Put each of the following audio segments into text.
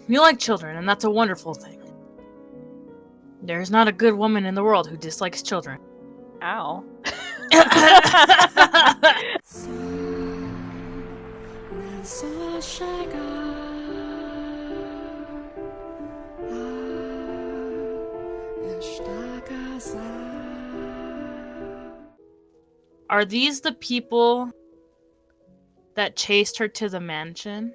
You like children, and that's a wonderful thing. There's not a good woman in the world who dislikes children. Ow. Are these the people that chased her to the mansion?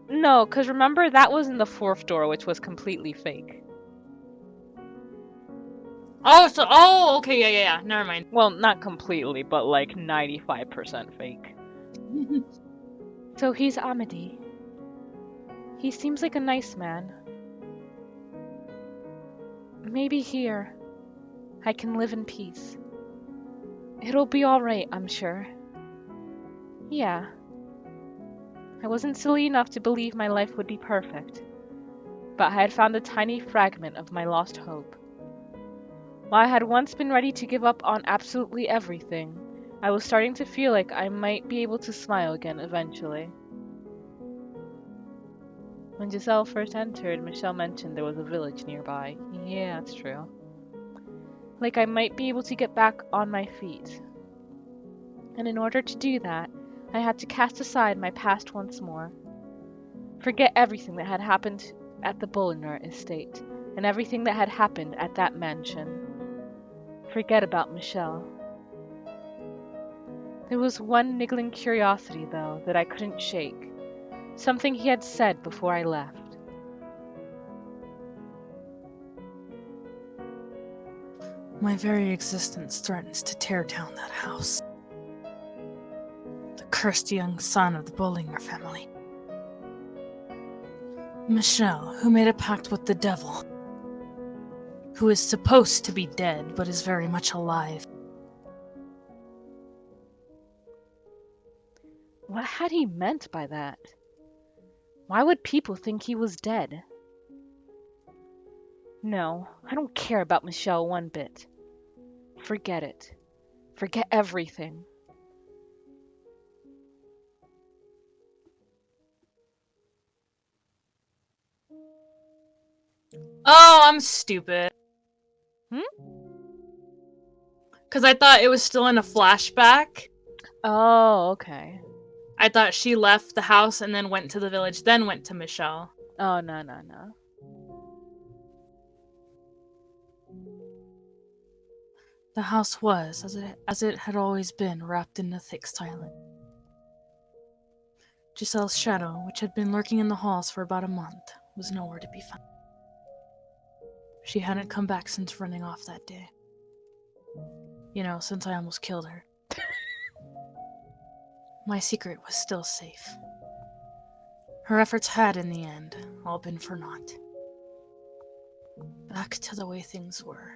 No, because remember, that was in the fourth door, which was completely fake. Oh, okay, yeah, never mind. Well, not completely, but like 95% fake. So he's Amity. He seems like a nice man. Maybe here, I can live in peace. It'll be alright, I'm sure. Yeah. I wasn't silly enough to believe my life would be perfect, but I had found a tiny fragment of my lost hope. While I had once been ready to give up on absolutely everything, I was starting to feel like I might be able to smile again eventually. When Giselle first entered, Michelle mentioned there was a village nearby. Yeah, that's true. Like I might be able to get back on my feet. And in order to do that, I had to cast aside my past once more. Forget everything that had happened at the Bullinger estate, and everything that had happened at that mansion. Forget about Michelle. There was one niggling curiosity, though, that I couldn't shake. Something he had said before I left. My very existence threatens to tear down that house. The cursed young son of the Bullinger family. Michelle, who made a pact with the devil. Who is supposed to be dead, but is very much alive. What had he meant by that? Why would people think he was dead? No, I don't care about Michelle one bit. Forget it. Forget everything. Oh, I'm stupid. Because I thought it was still in a flashback. Oh, okay. I thought she left the house and then went to the village, then went to Michelle. Oh, no. The house was, as it had always been, wrapped in a thick silence. Giselle's shadow, which had been lurking in the halls for about a month, was nowhere to be found. She hadn't come back since running off that day. You know, since I almost killed her. My secret was still safe. Her efforts had, in the end, all been for naught. Back to the way things were.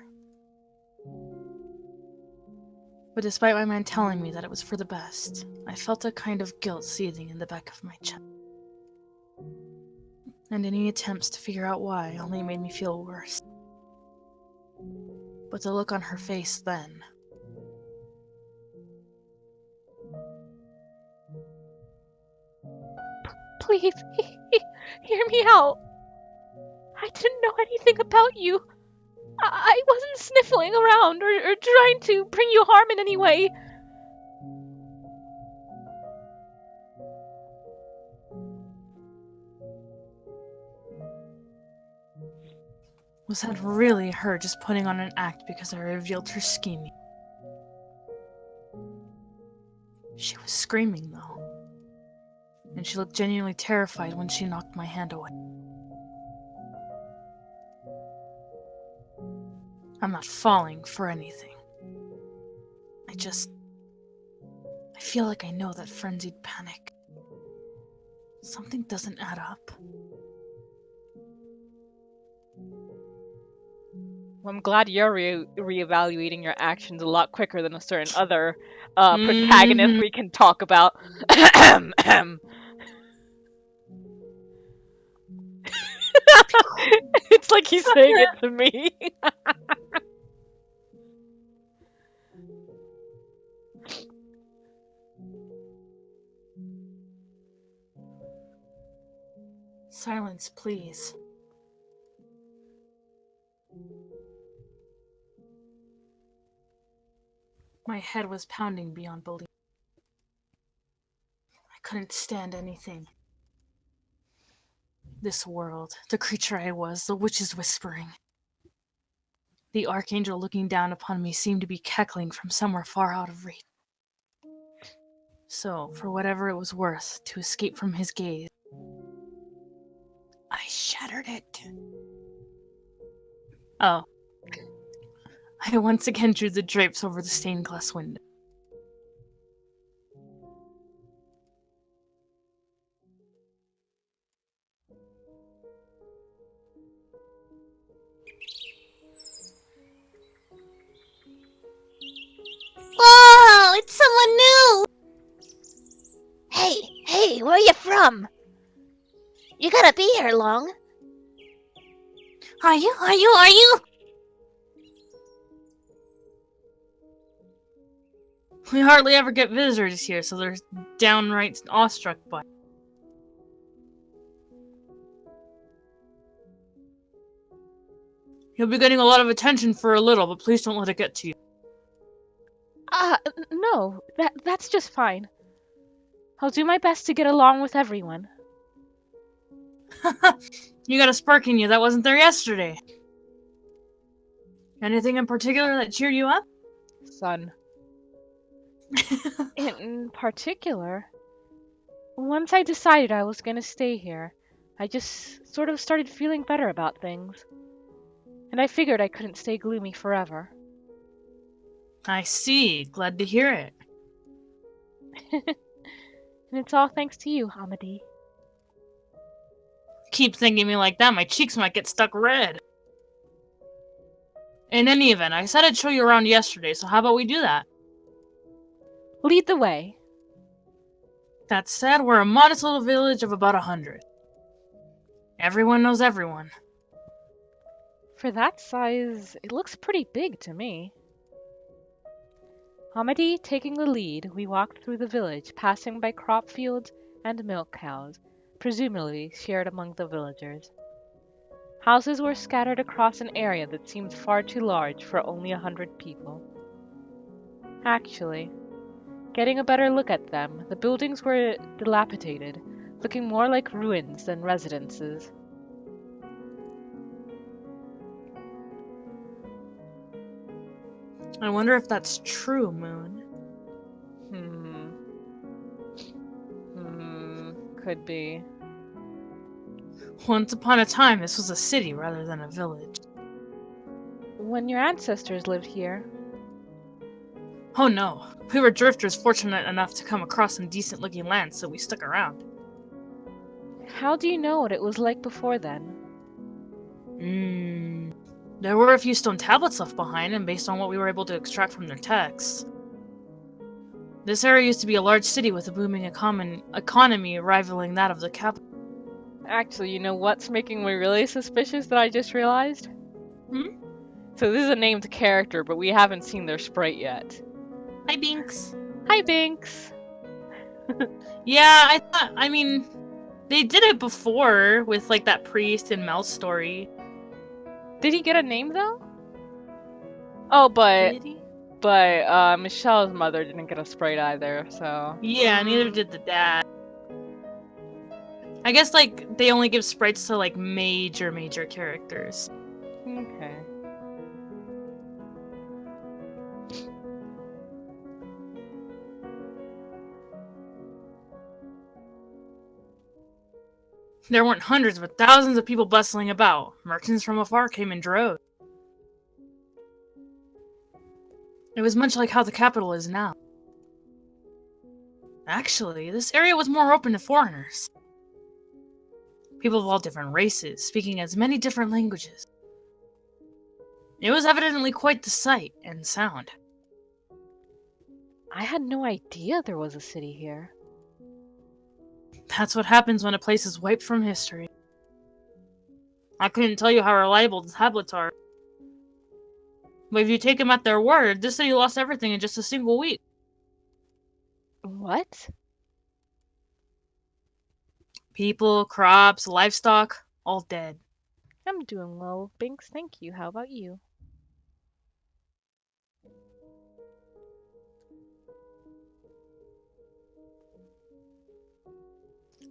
But despite my mind telling me that it was for the best, I felt a kind of guilt seething in the back of my chest. And any attempts to figure out why only made me feel worse. But the look on her face then... Please, hear me out. I didn't know anything about you. I wasn't sniffling around or trying to bring you harm in any way. Was that really her just putting on an act because I revealed her scheming? She was screaming, though. And she looked genuinely terrified when she knocked my hand away. I'm not falling for anything. I feel like I know that frenzied panic. Something doesn't add up. Well, I'm glad you're reevaluating your actions a lot quicker than a certain other protagonist we can talk about. It's like he's saying it to me. Silence, please. My head was pounding beyond belief. I couldn't stand anything. This world, the creature I was, the witches whispering. The archangel looking down upon me seemed to be cackling from somewhere far out of reach. So, for whatever it was worth, to escape from his gaze, I shattered it. Oh. I once again drew the drapes over the stained glass window. Whoa, it's someone new! Hey, where you from? You gonna be here long? Are you? We hardly ever get visitors here, so they're downright awestruck by it. You'll be getting a lot of attention for a little, but please don't let it get to you. No, that's just fine. I'll do my best to get along with everyone. You got a spark in you that wasn't there yesterday. Anything in particular that cheered you up? Son. In particular, once I decided I was gonna stay here, I just sort of started feeling better about things. And I figured I couldn't stay gloomy forever. I see. Glad to hear it. And it's all thanks to you, Hamadi. Keep thinking me like that, my cheeks might get stuck red. In any event, I said I'd show you around yesterday, so how about we do that? Lead the way. That said, we're a modest little village of about 100. Everyone knows everyone. For that size, it looks pretty big to me. Hamadi taking the lead, we walked through the village, passing by crop fields and milk cows, presumably shared among the villagers. Houses were scattered across an area that seemed far too large for only 100 people. Actually, getting a better look at them, the buildings were dilapidated, looking more like ruins than residences. I wonder if that's true, Moon. Could be. Once upon a time, this was a city rather than a village. When your ancestors lived here, Oh no, we were drifters fortunate enough to come across some decent-looking land, so we stuck around. how do you know what it was like before then? There were a few stone tablets left behind, and based on what we were able to extract from their texts. This area used to be a large city with a booming economy rivaling that of the capital. Actually, you know what's making me really suspicious that I just realized? So this is a named character, but we haven't seen their sprite yet. Hi, Binks. Hi, Binks! Yeah, they did it before with, like, that priest and mouse story. Did he get a name, though? Oh, Did he? but Michelle's mother didn't get a sprite either, so... Yeah, neither did the dad. I guess, like, they only give sprites to, like, major characters. Okay. There weren't hundreds, but thousands of people bustling about. Merchants from afar came in droves. It was much like how the capital is now. Actually, this area was more open to foreigners. People of all different races, speaking as many different languages. It was evidently quite the sight and sound. I had no idea there was a city here. That's what happens when a place is wiped from history. I couldn't tell you how reliable the tablets are. But if you take them at their word, this city lost everything in just a single week. What? People, crops, livestock, all dead. I'm doing well, Binks. Thank you. How about you?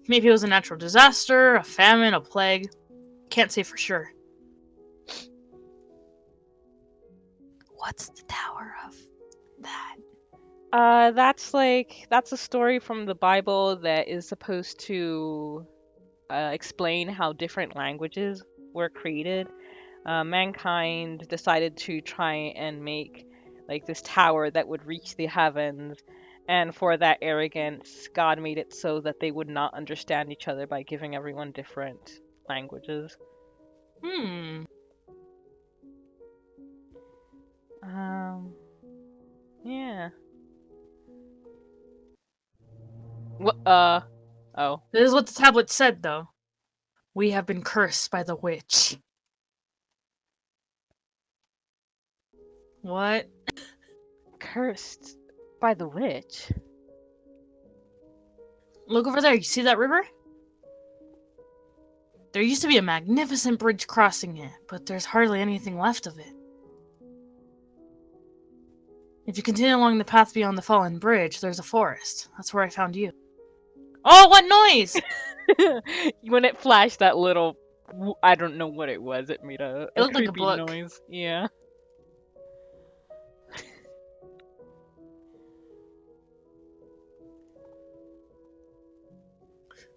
Maybe it was a natural disaster, a famine, a plague. Can't say for sure. What's the Tower of that? That's a story from the Bible that is supposed to explain how different languages were created. Mankind decided to try and make like this tower that would reach the heavens, and for that arrogance, God made it so that they would not understand each other by giving everyone different languages. Um, yeah. What? Oh. This is what the tablet said, though. We have been cursed by the witch. What? Cursed by the witch? Look over there, you see that river? There used to be a magnificent bridge crossing it, but there's hardly anything left of it. If you continue along the path beyond the fallen bridge, there's a forest. That's where I found you. Oh, what noise? When it flashed that little, I don't know what it was. It made It a looked like a creepy book. noise. Yeah.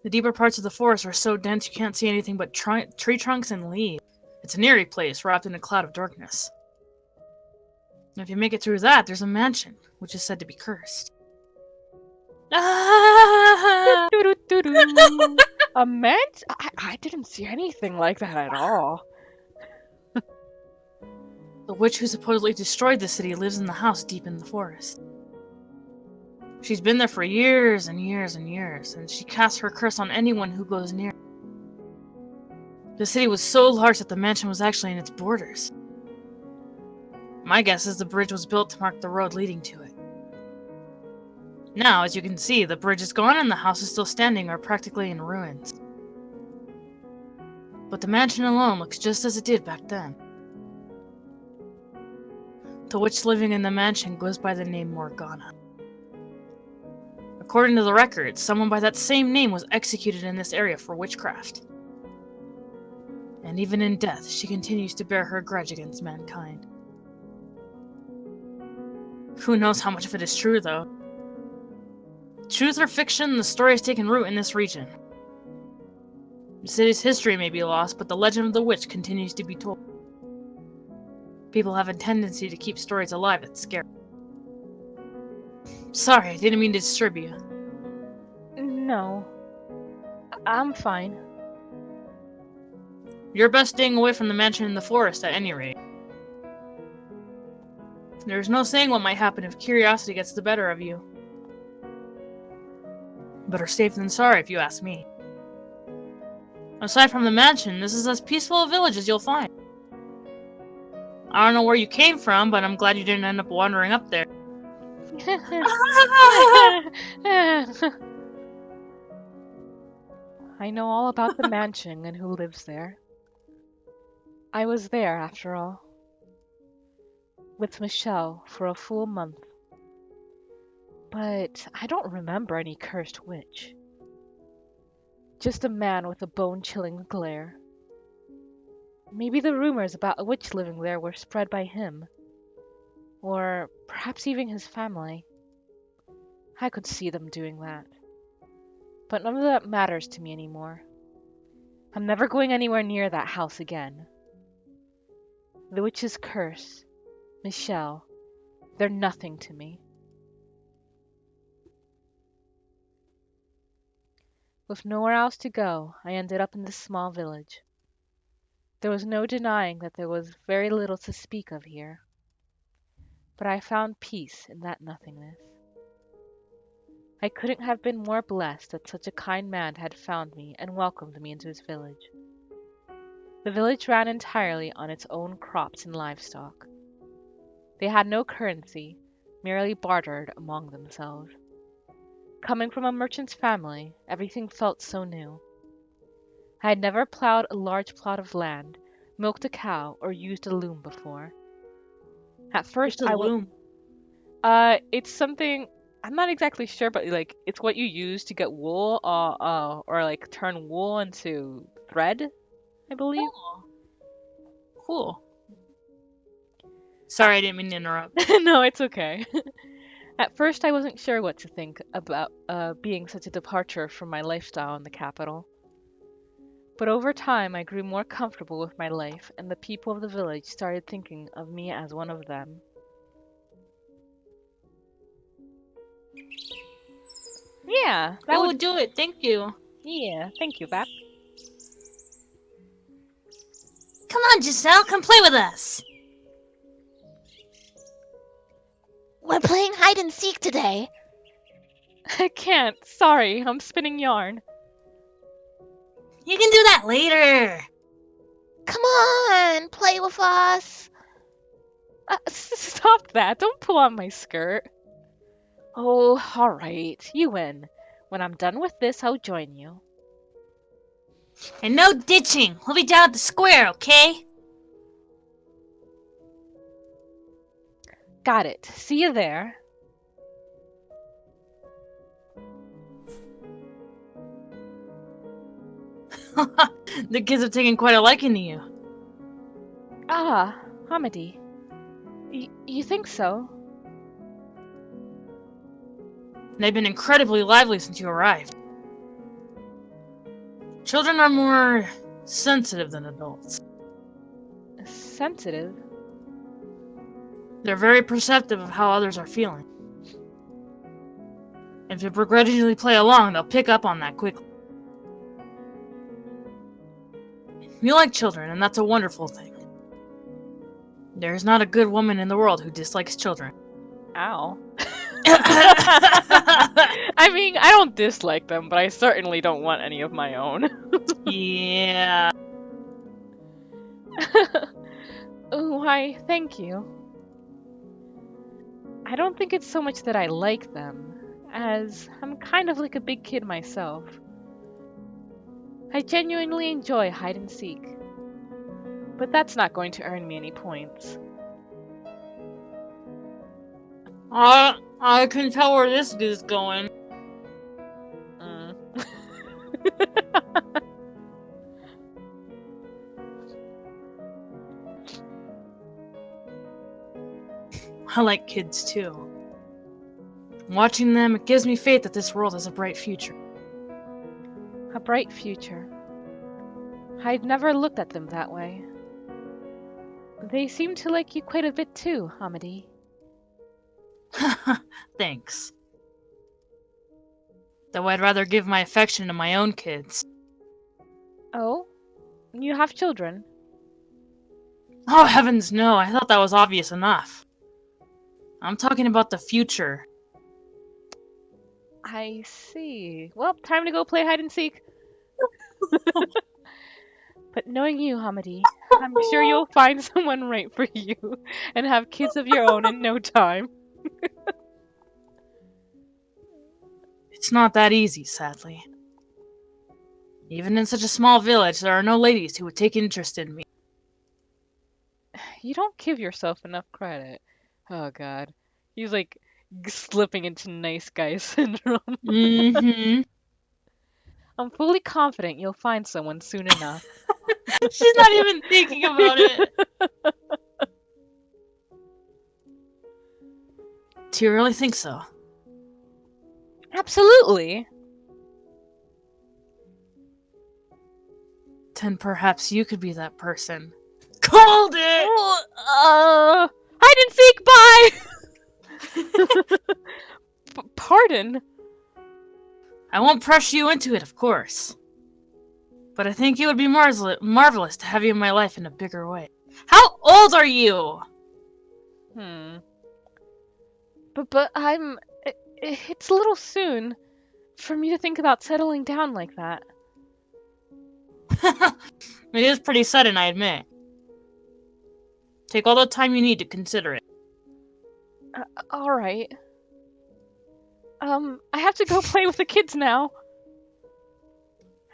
The deeper parts of the forest are so dense you can't see anything but tree trunks and leaves. It's an eerie place wrapped in a cloud of darkness. And if you make it through that, there's a mansion, which is said to be cursed. Ah! Doo-doo-doo-doo. A mansion? I didn't see anything like that at all. The witch who supposedly destroyed the city lives in the house deep in the forest. She's been there for years and years and years, and she casts her curse on anyone who goes near. The city was so large that the mansion was actually in its borders. My guess is the bridge was built to mark the road leading to it. Now, as you can see, the bridge is gone and the house is still standing or practically in ruins. But the mansion alone looks just as it did back then. The witch living in the mansion goes by the name Morgana. According to the records, someone by that same name was executed in this area for witchcraft. And even in death, she continues to bear her grudge against mankind. Who knows how much of it is true, though? Truth or fiction, the story has taken root in this region. The city's history may be lost, but the legend of the witch continues to be told. People have a tendency to keep stories alive that scare. Sorry, I didn't mean to disturb you. No. I'm fine. You're best staying away from the mansion in the forest at any rate. There's no saying what might happen if curiosity gets the better of you. Better safe than sorry, if you ask me. Aside from the mansion, this is as peaceful a village as you'll find. I don't know where you came from, but I'm glad you didn't end up wandering up there. I know all about the mansion and who lives there. I was there, after all, with Michelle for a full month. But I don't remember any cursed witch. Just a man with a bone-chilling glare. Maybe the rumors about a witch living there were spread by him. Or perhaps even his family. I could see them doing that. But none of that matters to me anymore. I'm never going anywhere near that house again. The witch's curse, Michelle, they're nothing to me. With nowhere else to go, I ended up in this small village. There was no denying that there was very little to speak of here. But I found peace in that nothingness. I couldn't have been more blessed that such a kind man had found me and welcomed me into his village. The village ran entirely on its own crops and livestock. They had no currency, merely bartered among themselves. Coming from a merchant's family, everything felt so new. I had never plowed a large plot of land, milked a cow, or used a loom before. At first, What's a loom? it's something I'm not exactly sure, but like it's what you use to get wool, or like turn wool into thread, I believe. Oh, cool. Sorry, I didn't mean to interrupt. No, it's okay. At first, I wasn't sure what to think about being such a departure from my lifestyle in the capital. But over time, I grew more comfortable with my life, and the people of the village started thinking of me as one of them. Yeah, that Oh, would. do it. Thank you. Yeah, thank you, Bap. Come on, Giselle, come play with us. We're playing hide and seek today. I can't. Sorry, I'm spinning yarn. You can do that later. Come on, play with us. Stop that. Don't pull on my skirt. Oh, all right. You win. When I'm done with this, I'll join you. And no ditching. We'll be down at the square, okay? Got it. See you there. The kids have taken quite a liking to you. Ah, Hamidi. You think so? They've been incredibly lively since you arrived. Children are more sensitive than adults. Sensitive? They're very perceptive of how others are feeling. If you begrudgingly play along, they'll pick up on that quickly. You like children, and that's a wonderful thing. There's not a good woman in the world who dislikes children. Ow. I mean, I don't dislike them, but I certainly don't want any of my own. Yeah. Oh, why, thank you. I don't think it's so much that I like them, as I'm kind of like a big kid myself. I genuinely enjoy hide and seek. But that's not going to earn me any points. I can tell where this is going. Mm. I like kids too. Watching them, it gives me faith that this world has a bright future. A bright future. I'd never looked at them that way. They seem to like you quite a bit too, Hamidi. Thanks. Though I'd rather give my affection to my own kids. Oh? You have children? Oh, heavens no, I thought that was obvious enough. I'm talking about the future. I see. Well, time to go play hide and seek. But knowing you, Hamidi, I'm sure you'll find someone right for you and have kids of your own in no time. It's not that easy, sadly. Even in such a small village, there are no ladies who would take interest in me. You don't give yourself enough credit. Oh god. He's like slipping into nice guy syndrome. Mm-hmm. I'm fully confident you'll find someone soon enough. She's not even thinking about it. Do you really think so? Absolutely. Then perhaps you could be that person. Called it! Hide and seek, bye! Pardon? I won't pressure you into it, of course. But I think it would be marvelous to have you in my life in a bigger way. How old are you? But it's a little soon for me to think about settling down like that. It is pretty sudden, I admit. Take all the time you need to consider it. Alright. I have to go play with the kids now.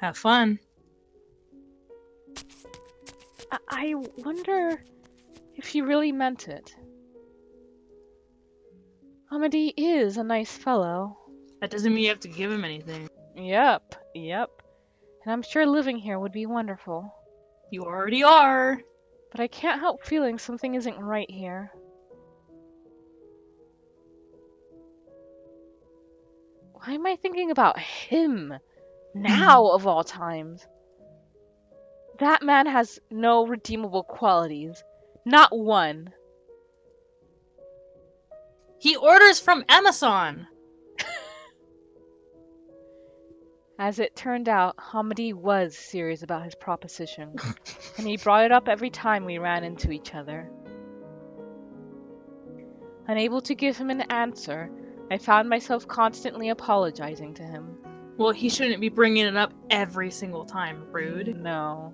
Have fun. I wonder if he really meant it. Amity is a nice fellow. That doesn't mean you have to give him anything. Yep. And I'm sure living here would be wonderful. You already are. But I can't help feeling something isn't right here. Why am I thinking about him? Now, of all times. That man has no redeemable qualities. Not one. He orders from Amazon. As it turned out, Hamidi was serious about his proposition, and he brought it up every time we ran into each other. Unable to give him an answer, I found myself constantly apologizing to him. Well, he shouldn't be bringing it up every single time, rude. No,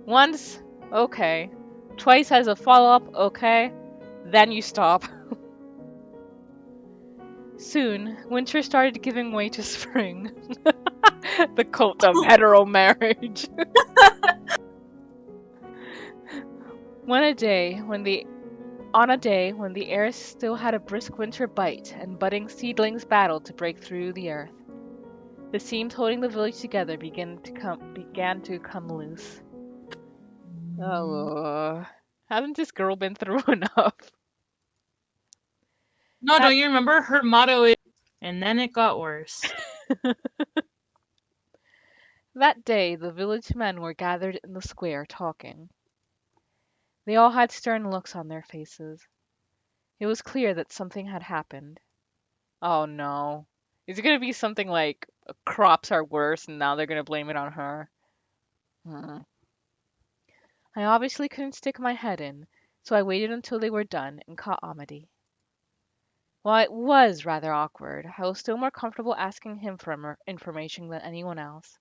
once, okay. Twice as a follow-up, okay. Then you stop. Soon, winter started giving way to spring. The cult of hetero marriage. On a day when the air still had a brisk winter bite and budding seedlings battled to break through the earth, the seams holding the village together began to come loose. Oh, hasn't this girl been through enough? No, don't you remember? Her motto is, and then it got worse. That day, the village men were gathered in the square talking. They all had stern looks on their faces. It was clear that something had happened. Oh no. Is it going to be something like crops are worse and now they're going to blame it on her? I obviously couldn't stick my head in, so I waited until they were done and caught Amity. While it was rather awkward, I was still more comfortable asking him for information than anyone else.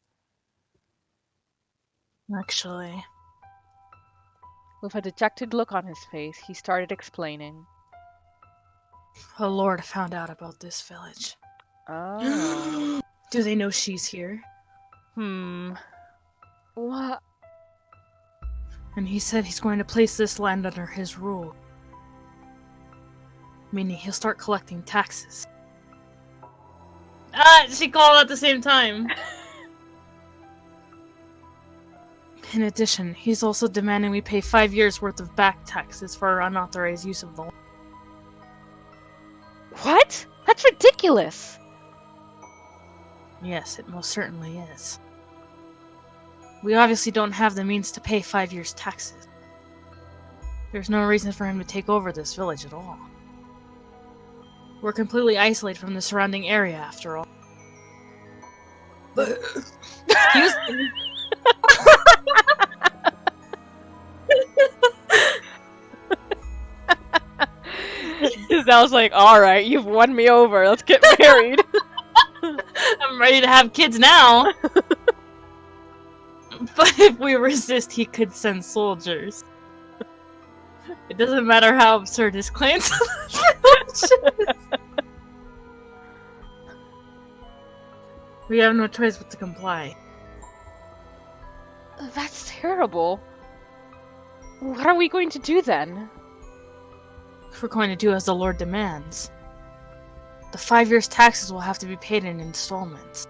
Actually. With a dejected look on his face, he started explaining. A lord found out about this village. Oh. Do they know she's here? What? And he said he's going to place this land under his rule. Meaning he'll start collecting taxes. She called at the same time. In addition, he's also demanding we pay 5 years worth of back taxes for our unauthorized use of the land. What? That's ridiculous! Yes, it most certainly is. We obviously don't have the means to pay 5 years' taxes. There's no reason for him to take over this village at all. We're completely isolated from the surrounding area, after all. But... Excuse me? I was like, alright, you've won me over, let's get married. I'm ready to have kids now! But if we resist, he could send soldiers. It doesn't matter how absurd his claims. We have no choice but to comply. That's terrible. What are we going to do then? If we're going to do as the Lord demands, the 5 years' taxes will have to be paid in installments.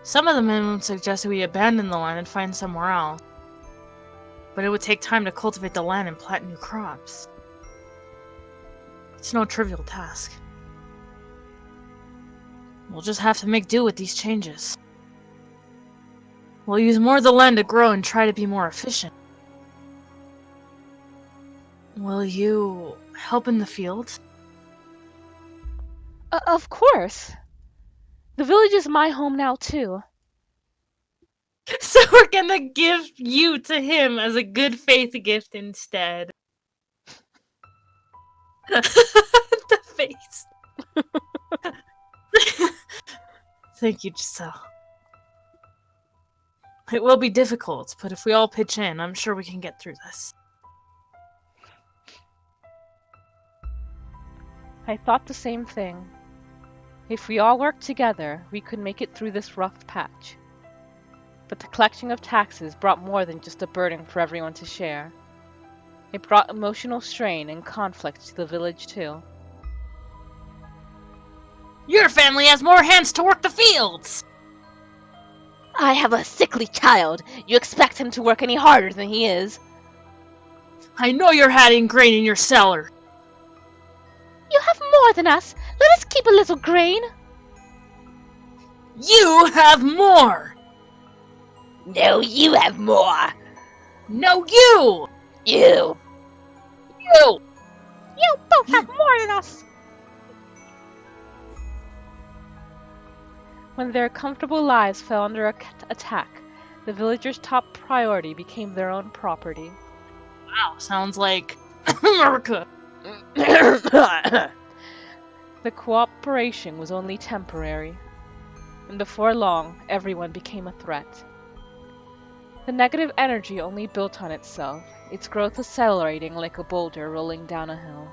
Some of the men would suggest that we abandon the land and find somewhere else, but it would take time to cultivate the land and plant new crops. It's no trivial task. We'll just have to make do with these changes. We'll use more of the land to grow and try to be more efficient. Will you help in the field? Of course. The village is my home now, too. So we're gonna give you to him as a good faith gift instead. The face. Thank you, Giselle. It will be difficult, but if we all pitch in, I'm sure we can get through this. I thought the same thing. If we all worked together, we could make it through this rough patch. But the collection of taxes brought more than just a burden for everyone to share. It brought emotional strain and conflict to the village too. Your family has more hands to work the fields! I have a sickly child. You expect him to work any harder than he is. I know you're hiding grain in your cellar. You have more than us. Let us keep a little grain. You have more! No, you have more. No, you! You. You! You both have more than us. When their comfortable lives fell under attack, the villagers' top priority became their own property. Wow, sounds like America. The cooperation was only temporary, and before long, everyone became a threat. The negative energy only built on itself, its growth accelerating like a boulder rolling down a hill.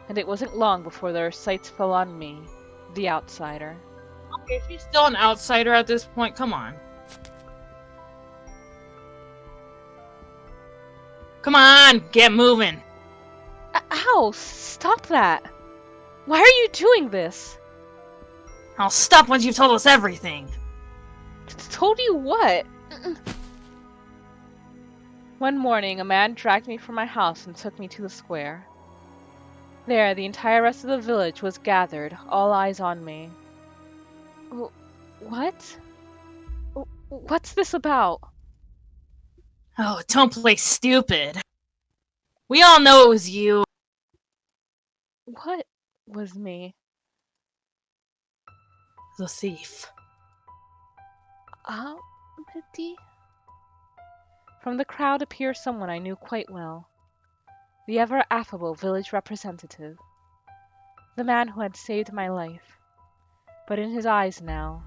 And it wasn't long before their sights fell on me, the outsider. Okay, if he's still an outsider at this point, come on. Come on, get moving. Ow! Stop that! Why are you doing this? I'll stop once you've told us everything. Told you what? One morning, a man dragged me from my house and took me to the square. There, the entire rest of the village was gathered, all eyes on me. What? What's this about? Oh, don't play stupid. We all know it was you. What was me? The thief. Amity? From the crowd appeared someone I knew quite well. The ever-affable village representative. The man who had saved my life. But in his eyes now,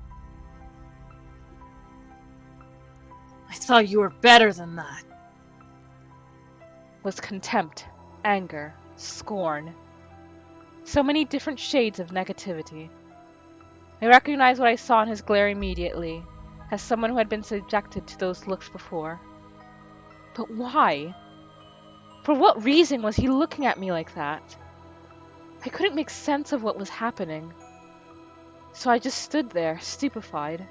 I thought you were better than that. was contempt, anger, scorn. So many different shades of negativity. I recognized what I saw in his glare immediately, as someone who had been subjected to those looks before. But why? For what reason was he looking at me like that? I couldn't make sense of what was happening. So I just stood there, stupefied.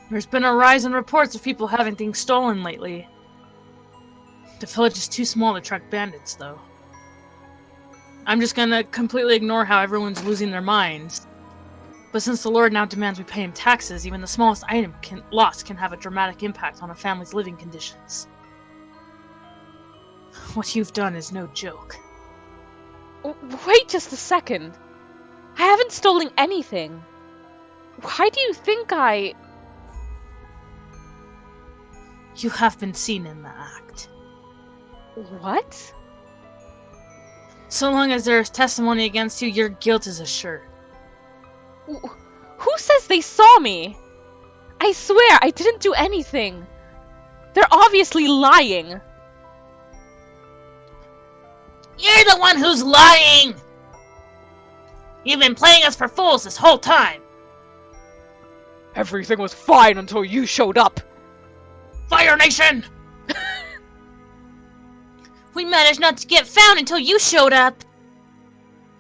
There's been a rise in reports of people having things stolen lately. The village is too small to track bandits, though. I'm just gonna completely ignore how everyone's losing their minds. But since the Lord now demands we pay him taxes, even the smallest item lost can have a dramatic impact on a family's living conditions. What you've done is no joke. Wait just a second. I haven't stolen anything. Why do you think I... You have been seen in the act. What? So long as there is testimony against you, your guilt is assured. Who says they saw me? I swear I didn't do anything. They're obviously lying. You're the one who's lying! You've been playing us for fools this whole time! Everything was fine until you showed up. Fire Nation! We managed not to get found until you showed up!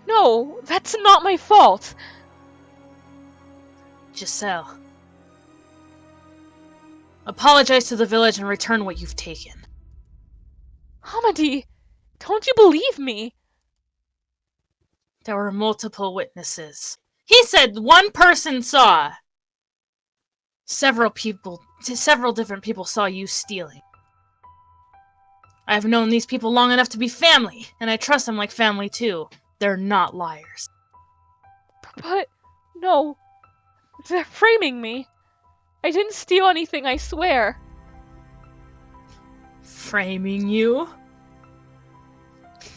No, that's not my fault. Giselle. Apologize to the village and return what you've taken. Hamadi, don't you believe me? There were multiple witnesses. He said one person saw. Several different people saw you stealing. I've known these people long enough to be family, and I trust them like family too. They're not liars. But, no. They're framing me. I didn't steal anything, I swear. Framing you?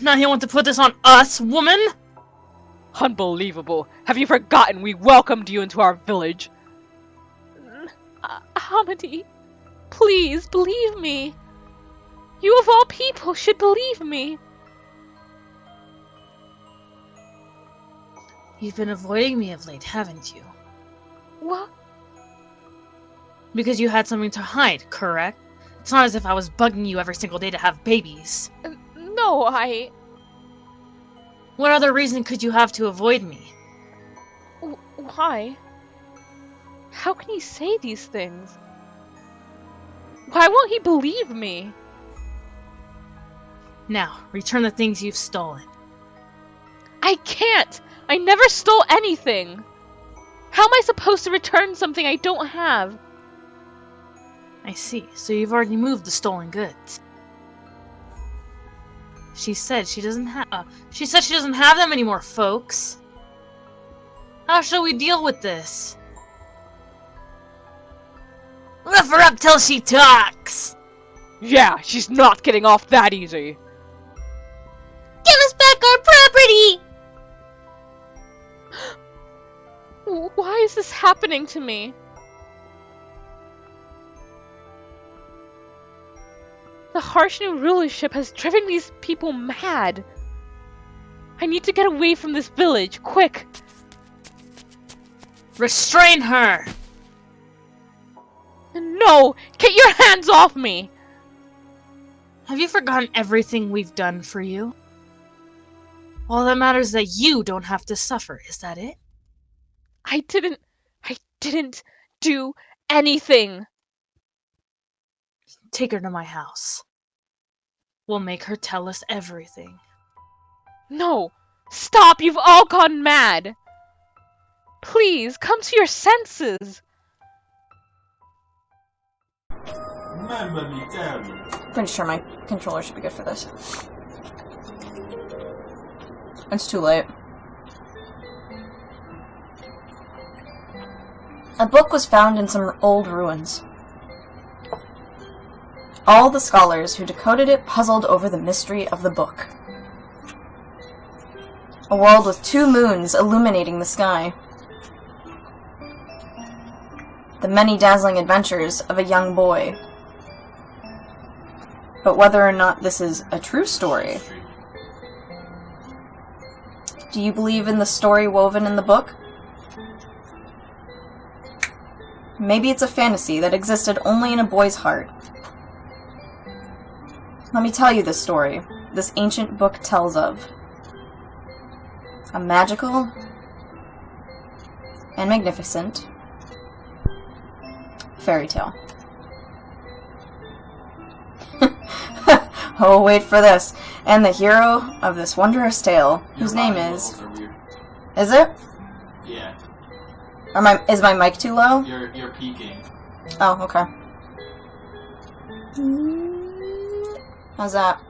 Now you want to put this on us, woman? Unbelievable. Have you forgotten we welcomed you into our village? Hamadi, please believe me. You of all people should believe me. You've been avoiding me of late, haven't you? Because you had something to hide, correct? It's not as if I was bugging you every single day to have babies. No, What other reason could you have to avoid me? Why? How can he say these things? Why won't he believe me? Now, return the things you've stolen. I can't! I never stole anything! How am I supposed to return something I don't have? I see, so you've already moved the stolen goods. She said she doesn't have them anymore, folks. How shall we deal with this? Rough her up till she talks! Yeah, she's not getting off that easy. Give us back our property! Why is this happening to me? The harsh new rulership has driven these people mad. I need to get away from this village, quick! Restrain her! No! Get your hands off me! Have you forgotten everything we've done for you? All that matters is that you don't have to suffer, is that it? I didn't do anything! Take her to my house. We'll make her tell us everything. No! Stop! You've all gone mad! Please, come to your senses! Pretty sure my controller should be good for this. It's too late. A book was found in some old ruins. All the scholars who decoded it puzzled over the mystery of the book. A world with 2 moons illuminating the sky. The many dazzling adventures of a young boy. But whether or not this is a true story, do you believe in the story woven in the book? Maybe it's a fantasy that existed only in a boy's heart. Let me tell you this story this ancient book tells of. A magical and magnificent fairy tale. Oh, wait for this. And the hero of this wondrous tale, whose name is... Is it? Yeah. Is my mic too low? You're peaking. Oh, okay. How's that?